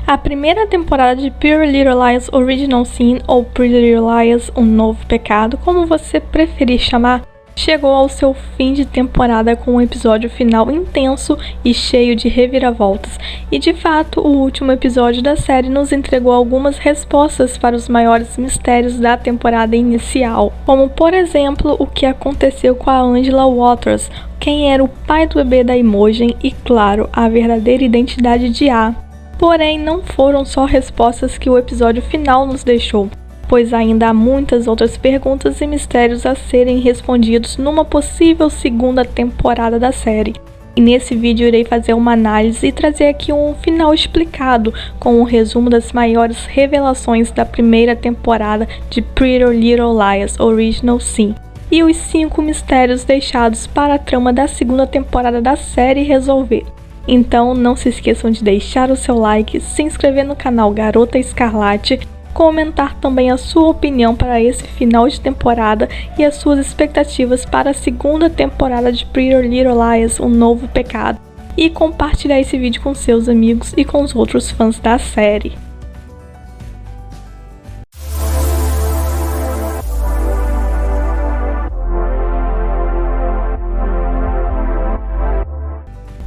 A primeira temporada de Pretty Little Liars Original Sin, ou Pretty Little Liars, Um Novo Pecado, como você preferir chamar, chegou ao seu fim de temporada com um episódio final intenso e cheio de reviravoltas. E de fato, o último episódio da série nos entregou algumas respostas para os maiores mistérios da temporada inicial, como por exemplo, o que aconteceu com a Angela Waters, quem era o pai do bebê da Imogen e, claro, a verdadeira identidade de A. Porém, não foram só respostas que o episódio final nos deixou, pois ainda há muitas outras perguntas e mistérios a serem respondidos numa possível segunda temporada da série. E nesse vídeo irei fazer uma análise e trazer aqui um final explicado, com um resumo das maiores revelações da primeira temporada de Pretty Little Liars Original Sin, e os 5 mistérios deixados para a trama da segunda temporada da série resolver. Então não se esqueçam de deixar o seu like, se inscrever no canal Garota Escarlate, comentar também a sua opinião para esse final de temporada e as suas expectativas para a segunda temporada de Pretty Little Liars, Um Novo Pecado, e compartilhar esse vídeo com seus amigos e com os outros fãs da série.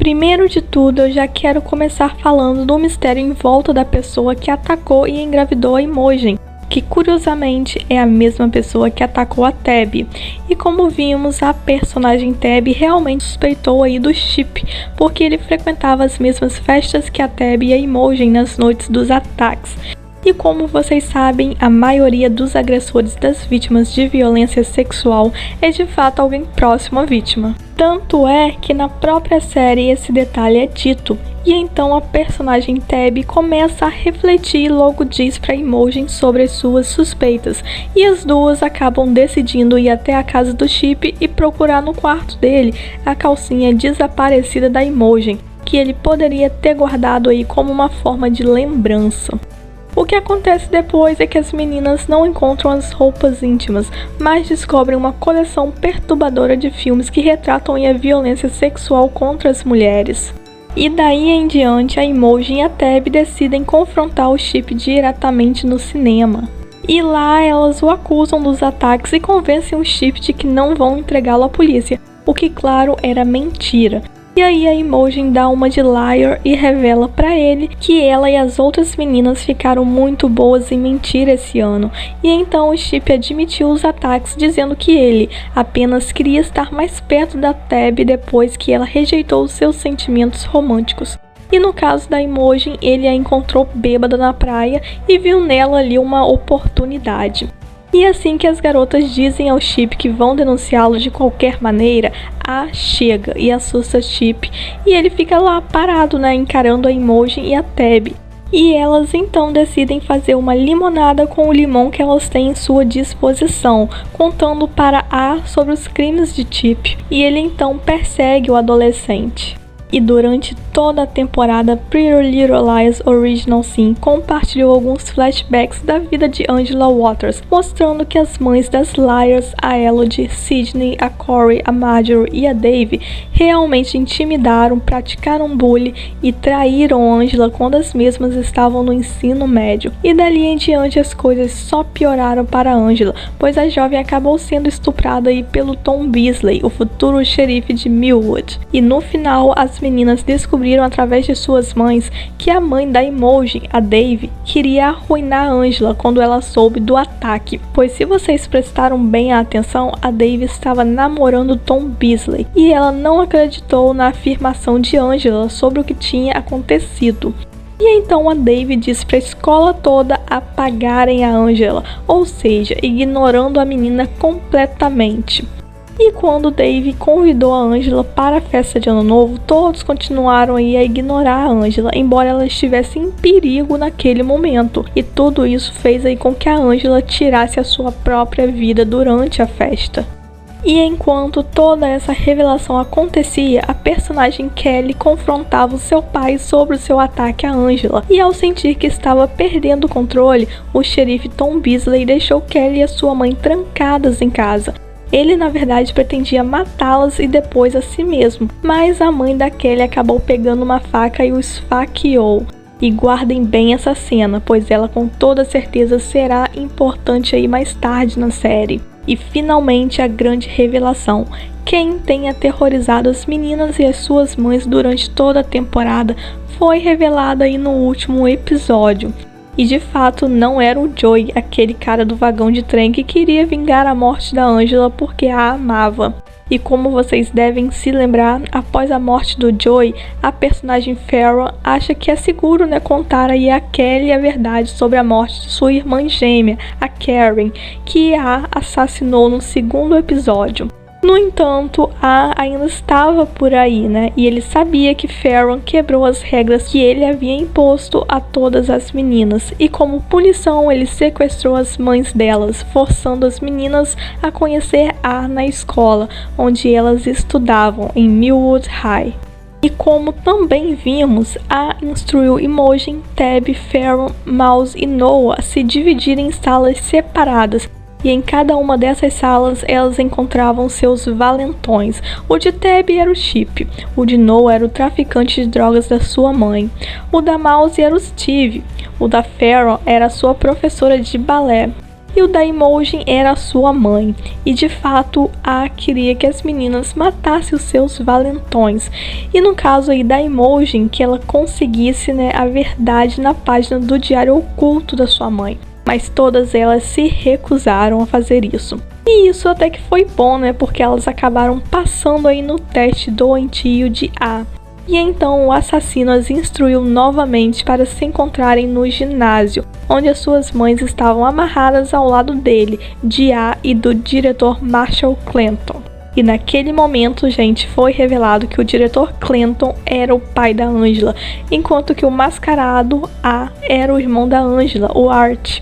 Primeiro de tudo, eu já quero começar falando do mistério em volta da pessoa que atacou e engravidou a Imogen, que curiosamente é a mesma pessoa que atacou a Tabby. E como vimos, a personagem Tabby realmente suspeitou aí do chip, porque ele frequentava as mesmas festas que a Tabby e a Imogen nas noites dos ataques. E como vocês sabem, a maioria dos agressores das vítimas de violência sexual é de fato alguém próximo à vítima. Tanto é que na própria série esse detalhe é dito, e então a personagem Tabby começa a refletir e logo diz para Imogen sobre as suas suspeitas, e as duas acabam decidindo ir até a casa do Chip e procurar no quarto dele a calcinha desaparecida da Imogen, que ele poderia ter guardado aí como uma forma de lembrança. O que acontece depois é que as meninas não encontram as roupas íntimas, mas descobrem uma coleção perturbadora de filmes que retratam a violência sexual contra as mulheres. E daí em diante, a Imogen e a Tabby decidem confrontar o Chip diretamente no cinema. E lá elas o acusam dos ataques e convencem o Chip de que não vão entregá-lo à polícia, o que claro era mentira. E aí a Imogen dá uma de liar e revela pra ele que ela e as outras meninas ficaram muito boas em mentir esse ano. E então o Chip admitiu os ataques, dizendo que ele apenas queria estar mais perto da Tabby depois que ela rejeitou os seus sentimentos românticos. E no caso da Imogen, ele a encontrou bêbada na praia e viu nela ali uma oportunidade. E assim que as garotas dizem ao Chip que vão denunciá-lo de qualquer maneira, A chega e assusta Chip, e ele fica lá parado, encarando a Imogen e a Tabby. E elas então decidem fazer uma limonada com o limão que elas têm em sua disposição, contando para A sobre os crimes de Chip, e ele então persegue o adolescente. E durante toda a temporada, Pretty Little Liars Original Sin compartilhou alguns flashbacks da vida de Angela Waters, mostrando que as mães das Liars, a Elodie, Sydney, a Corey, a Marjorie e a Dave, realmente intimidaram, praticaram bullying e traíram Angela quando as mesmas estavam no ensino médio. E dali em diante as coisas só pioraram para Angela, pois a jovem acabou sendo estuprada aí pelo Tom Beasley, o futuro xerife de Millwood. E no final, as meninas descobriram através de suas mães que a mãe da Imogen, a Dave, queria arruinar Angela quando ela soube do ataque, pois se vocês prestaram bem a atenção, a Dave estava namorando Tom Beasley e ela não acreditou na afirmação de Angela sobre o que tinha acontecido. E então a Dave diz para a escola toda apagarem a Angela, ou seja, ignorando a menina completamente. E quando Dave convidou a Angela para a festa de Ano Novo, todos continuaram aí a ignorar a Angela, embora ela estivesse em perigo naquele momento. E tudo isso fez aí com que a Angela tirasse a sua própria vida durante a festa. E enquanto toda essa revelação acontecia, a personagem Kelly confrontava o seu pai sobre o seu ataque a Angela. E ao sentir que estava perdendo o controle, o xerife Tom Beasley deixou Kelly e a sua mãe trancadas em casa. Ele na verdade pretendia matá-las e depois a si mesmo, mas a mãe da Kelly acabou pegando uma faca e o esfaqueou. E guardem bem essa cena, pois ela com toda certeza será importante aí mais tarde na série. E finalmente a grande revelação. Quem tem aterrorizado as meninas e as suas mães durante toda a temporada foi revelada aí no último episódio. E de fato não era o Joey, aquele cara do vagão de trem que queria vingar a morte da Angela porque a amava. E como vocês devem se lembrar, após a morte do Joey, a personagem Farrah acha que é seguro, contar aí a Kelly a verdade sobre a morte de sua irmã gêmea, a Karen, que a assassinou no segundo episódio. No entanto, A ainda estava por aí, e ele sabia que Farrah quebrou as regras que ele havia imposto a todas as meninas, e como punição ele sequestrou as mães delas, forçando as meninas a conhecer A na escola, onde elas estudavam, em Millwood High. E como também vimos, A instruiu Imogen, Tab, Farrah, Mouse e Noah a se dividirem em salas separadas, e em cada uma dessas salas elas encontravam seus valentões. O de Tab era o Chip, o de Noah era o traficante de drogas da sua mãe, o da Mouse era o Steve, o da Farrah era a sua professora de balé, e o da Imogen era a sua mãe. E de fato, A queria que as meninas matassem os seus valentões. E no caso aí da Imogen, que ela conseguisse a verdade na página do diário oculto da sua mãe. Mas todas elas se recusaram a fazer isso. E isso até que foi bom, porque elas acabaram passando aí no teste doentio de A. E então o assassino as instruiu novamente para se encontrarem no ginásio, onde as suas mães estavam amarradas ao lado dele, de A e do diretor Marshall Clanton. E naquele momento, gente, foi revelado que o diretor Clanton era o pai da Angela, enquanto que o mascarado A era o irmão da Angela, o Art.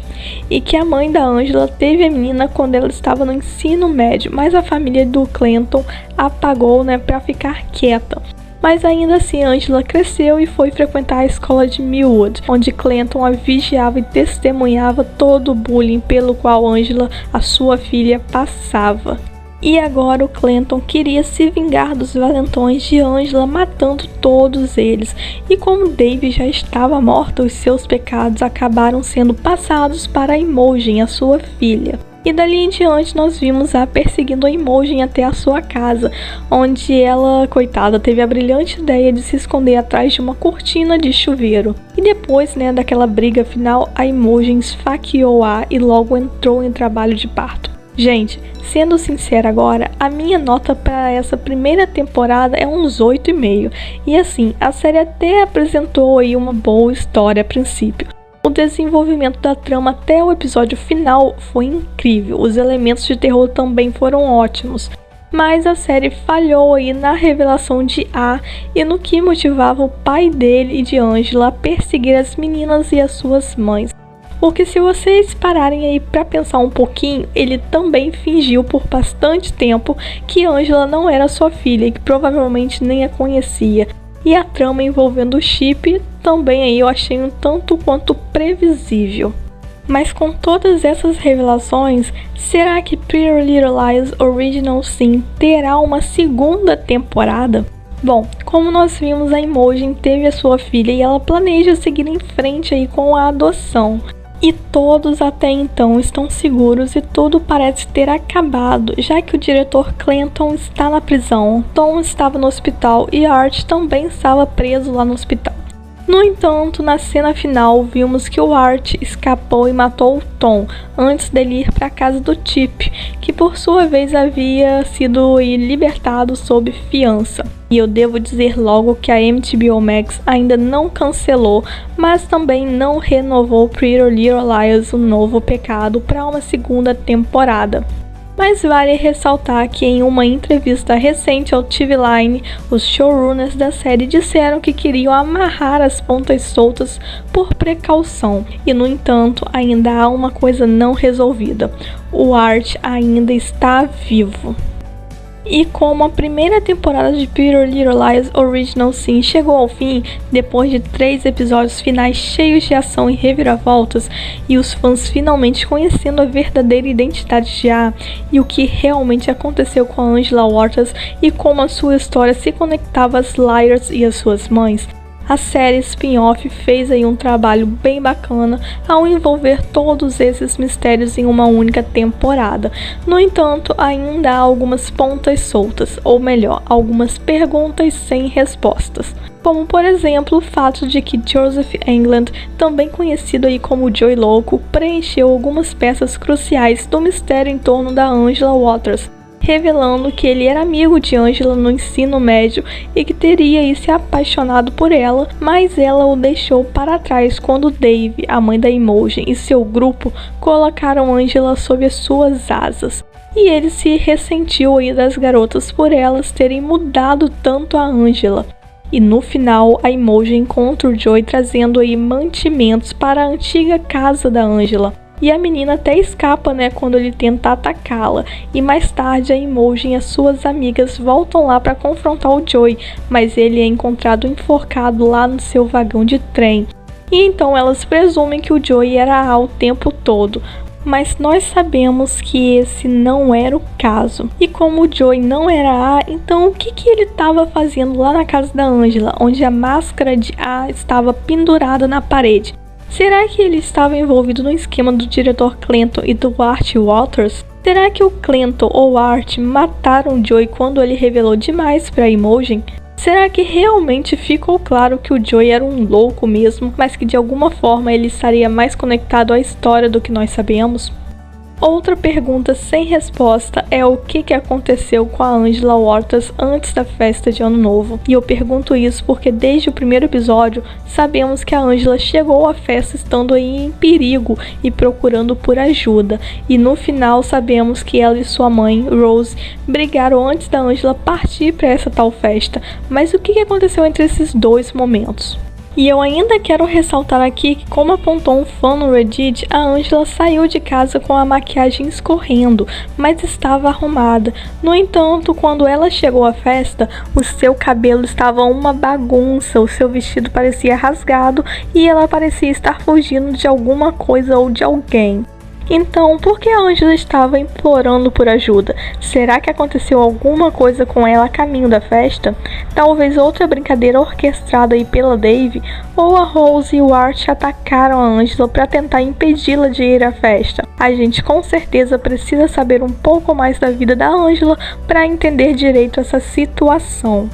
E que a mãe da Angela teve a menina quando ela estava no ensino médio, mas a família do Clanton apagou, para ficar quieta. Mas ainda assim, Angela cresceu e foi frequentar a escola de Millwood, onde Clanton a vigiava e testemunhava todo o bullying pelo qual Angela, a sua filha, passava. E agora o Clanton queria se vingar dos valentões de Angela, matando todos eles. E como Dave já estava morta, os seus pecados acabaram sendo passados para a Imogen, a sua filha. E dali em diante nós vimos A perseguindo a Imogen até a sua casa, onde ela, coitada, teve a brilhante ideia de se esconder atrás de uma cortina de chuveiro. E depois, daquela briga final, a Imogen esfaqueou A e logo entrou em trabalho de parto. Gente, sendo sincera agora, a minha nota para essa primeira temporada é uns 8,5. E assim, a série até apresentou aí uma boa história a princípio. O desenvolvimento da trama até o episódio final foi incrível, os elementos de terror também foram ótimos. Mas a série falhou aí na revelação de A e no que motivava o pai dele e de Angela a perseguir as meninas e as suas mães. Porque se vocês pararem aí pra pensar um pouquinho, ele também fingiu por bastante tempo que Angela não era sua filha e que provavelmente nem a conhecia. E a trama envolvendo o Chip também aí eu achei um tanto quanto previsível. Mas com todas essas revelações, será que Pretty Little Liars Original Sin terá uma segunda temporada? Bom, como nós vimos, a Imogen teve a sua filha e ela planeja seguir em frente aí com a adoção. E todos até então estão seguros e tudo parece ter acabado, já que o diretor Clanton está na prisão, Tom estava no hospital e Art também estava preso lá no hospital. No entanto, na cena final, vimos que o Art escapou e matou o Tom antes dele ir para a casa do Chip, que por sua vez havia sido libertado sob fiança. E eu devo dizer logo que a HBO Max ainda não cancelou, mas também não renovou Pretty Little Liars: O Novo Pecado para uma segunda temporada. Mas vale ressaltar que em uma entrevista recente ao TV Line, os showrunners da série disseram que queriam amarrar as pontas soltas por precaução. E no entanto, ainda há uma coisa não resolvida: o Art ainda está vivo. E como a primeira temporada de Pretty Little Liars Original Sin chegou ao fim, depois de 3 episódios finais cheios de ação e reviravoltas, e os fãs finalmente conhecendo a verdadeira identidade de A e o que realmente aconteceu com a Angela Waters e como a sua história se conectava às Liars e às suas mães, A série spin-off fez aí um trabalho bem bacana ao envolver todos esses mistérios em uma única temporada. No entanto, ainda há algumas pontas soltas, ou melhor, algumas perguntas sem respostas. Como por exemplo o fato de que Joseph Englund, também conhecido aí como Joey Louco, preencheu algumas peças cruciais do mistério em torno da Angela Waters, revelando que ele era amigo de Angela no ensino médio e que teria aí se apaixonado por ela, mas ela o deixou para trás quando Dave, a mãe da Imogen, e seu grupo colocaram Angela sob as suas asas. E ele se ressentiu aí das garotas por elas terem mudado tanto a Angela. E no final, a Imogen encontra o Joey trazendo aí mantimentos para a antiga casa da Angela. E a menina até escapa, né, quando ele tenta atacá-la. E mais tarde a Imogen e as suas amigas voltam lá para confrontar o Joey, mas ele é encontrado enforcado lá no seu vagão de trem. E então elas presumem que o Joey era A o tempo todo. Mas nós sabemos que esse não era o caso. E como o Joey não era A, então o que ele estava fazendo lá na casa da Angela, onde a máscara de A estava pendurada na parede? Será que ele estava envolvido no esquema do diretor Clanton e do Art Walters? Será que o Clanton ou Art mataram o Joey quando ele revelou demais para Imogen? Será que realmente ficou claro que o Joey era um louco mesmo, mas que de alguma forma ele estaria mais conectado à história do que nós sabemos? Outra pergunta sem resposta é o que aconteceu com a Angela Waters antes da festa de Ano Novo. E eu pergunto isso porque desde o primeiro episódio sabemos que a Angela chegou à festa estando aí em perigo e procurando por ajuda. E no final sabemos que ela e sua mãe, Rose, brigaram antes da Angela partir para essa tal festa. Mas o que aconteceu entre esses dois momentos? E eu ainda quero ressaltar aqui que, como apontou um fã no Reddit, a Angela saiu de casa com a maquiagem escorrendo, mas estava arrumada. No entanto, quando ela chegou à festa, o seu cabelo estava uma bagunça, o seu vestido parecia rasgado e ela parecia estar fugindo de alguma coisa ou de alguém. Então, por que a Angela estava implorando por ajuda? Será que aconteceu alguma coisa com ela a caminho da festa? Talvez outra brincadeira orquestrada aí pela Dave? Ou a Rose e o Art atacaram a Angela para tentar impedi-la de ir à festa? A gente com certeza precisa saber um pouco mais da vida da Angela para entender direito essa situação.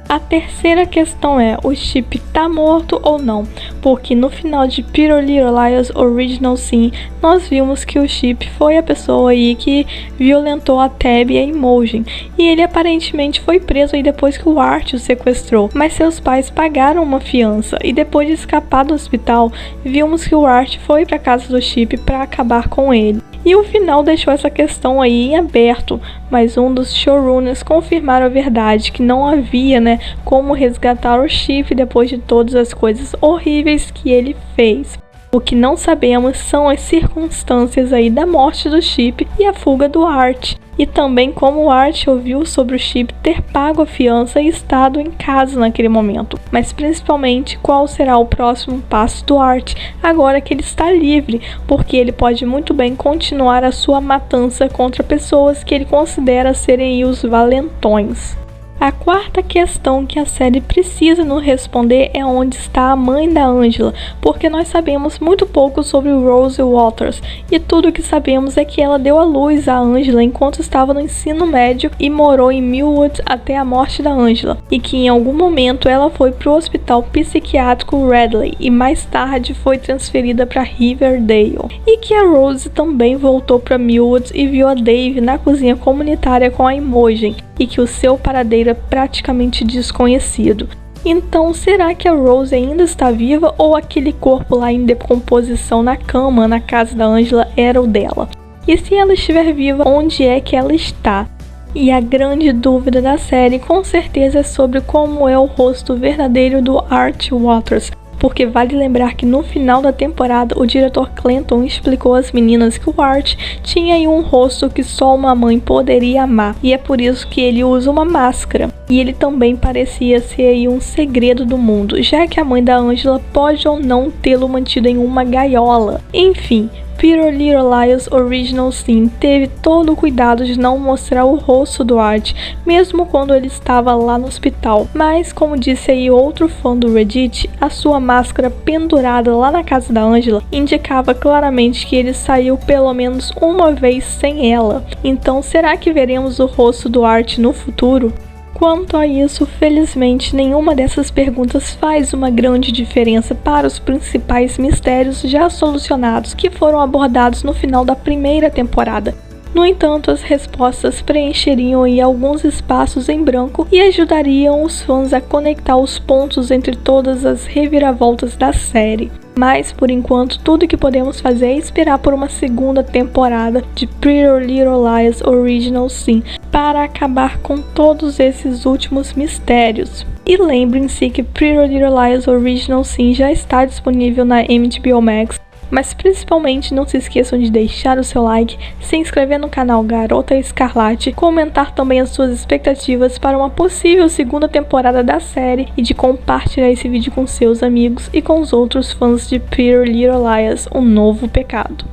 A terceira questão é, o Chip tá morto ou não? Porque no final de Pretty Little Liars Original Sin, nós vimos que o Chip foi a pessoa aí que violentou a Tabby e a Imogen. E ele aparentemente foi preso aí depois que o Art o sequestrou. Mas seus pais pagaram uma fiança e depois de escapar do hospital, vimos que o Art foi para casa do Chip para acabar com ele. E o final deixou essa questão aí em aberto, mas um dos showrunners confirmaram a verdade, que não havia, como resgatar o Chip depois de todas as coisas horríveis que ele fez. O que não sabemos são as circunstâncias aí da morte do Chip e a fuga do Art. E também como o Art ouviu sobre o Chip ter pago a fiança e estado em casa naquele momento. Mas principalmente qual será o próximo passo do Art agora que ele está livre, porque ele pode muito bem continuar a sua matança contra pessoas que ele considera serem os valentões. A quarta questão que a série precisa nos responder é onde está a mãe da Angela, porque nós sabemos muito pouco sobre Rose Waters e tudo o que sabemos é que ela deu à luz a Angela enquanto estava no ensino médio e morou em Millwood até a morte da Angela, e que em algum momento ela foi para o hospital psiquiátrico Radley e mais tarde foi transferida para Riverdale, e que a Rose também voltou para Millwood e viu a Dave na cozinha comunitária com a Imogen, e que o seu paradeiro é praticamente desconhecido. Então, será que a Rose ainda está viva ou aquele corpo lá em decomposição na cama, na casa da Angela, era o dela? E se ela estiver viva, onde é que ela está? E a grande dúvida da série com certeza é sobre como é o rosto verdadeiro do Art Walters, porque vale lembrar que no final da temporada o diretor Clanton explicou às meninas que o Art tinha aí um rosto que só uma mãe poderia amar, e é por isso que ele usa uma máscara. E ele também parecia ser aí um segredo do mundo, já que a mãe da Angela pode ou não tê-lo mantido em uma gaiola. Enfim, Pretty Little Liars Original Sin teve todo o cuidado de não mostrar o rosto do Art, mesmo quando ele estava lá no hospital. Mas, como disse aí outro fã do Reddit, a sua máscara pendurada lá na casa da Angela indicava claramente que ele saiu pelo menos uma vez sem ela. Então, será que veremos o rosto do Art no futuro? Quanto a isso, felizmente, nenhuma dessas perguntas faz uma grande diferença para os principais mistérios já solucionados que foram abordados no final da primeira temporada. No entanto, as respostas preencheriam aí alguns espaços em branco e ajudariam os fãs a conectar os pontos entre todas as reviravoltas da série. Mas, por enquanto, tudo que podemos fazer é esperar por uma segunda temporada de Pretty Little Liars Original Sin para acabar com todos esses últimos mistérios. E lembrem-se que Pretty Little Liars Original Sin já está disponível na HBO Max. Mas principalmente não se esqueçam de deixar o seu like, se inscrever no canal Garota Escarlate, comentar também as suas expectativas para uma possível segunda temporada da série e de compartilhar esse vídeo com seus amigos e com os outros fãs de Pretty Little Liars, um novo pecado.